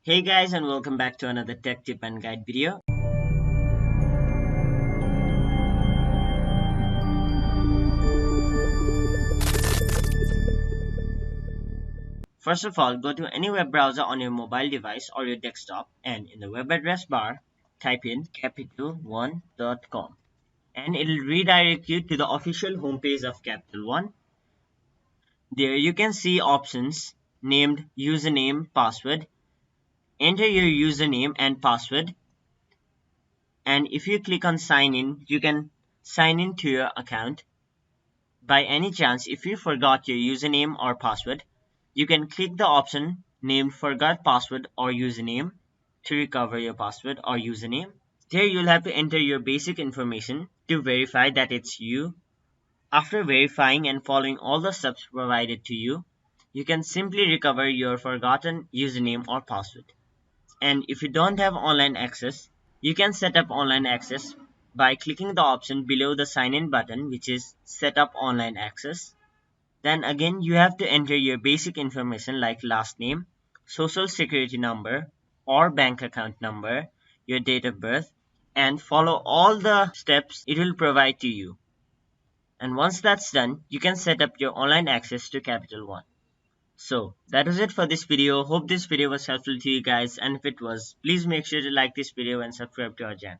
Hey guys, and welcome back to another tech tip and guide video. First of all, go to any web browser on your mobile device or your desktop, and in the web address bar type in CapitalOne.com, and it'll redirect you to the official homepage of Capital One. There you can see options named username, password. Enter your username and password, and if you click on sign in, you can sign in to your account. By any chance, if you forgot your username or password, you can click the option named Forgot Password or Username to recover your password or username. There you'll have to enter your basic information to verify that it's you. After verifying and following all the steps provided to you, you can simply recover your forgotten username or password. And if you don't have online access, you can set up online access by clicking the option below the sign in button, which is set up online access. Then again, you have to enter your basic information like last name, social security number or bank account number, your date of birth, and follow all the steps it will provide to you. And once that's done, you can set up your online access to Capital One. So that was it for this video. Hope this video was helpful to you guys, and if it was, please make sure to like this video and subscribe to our channel.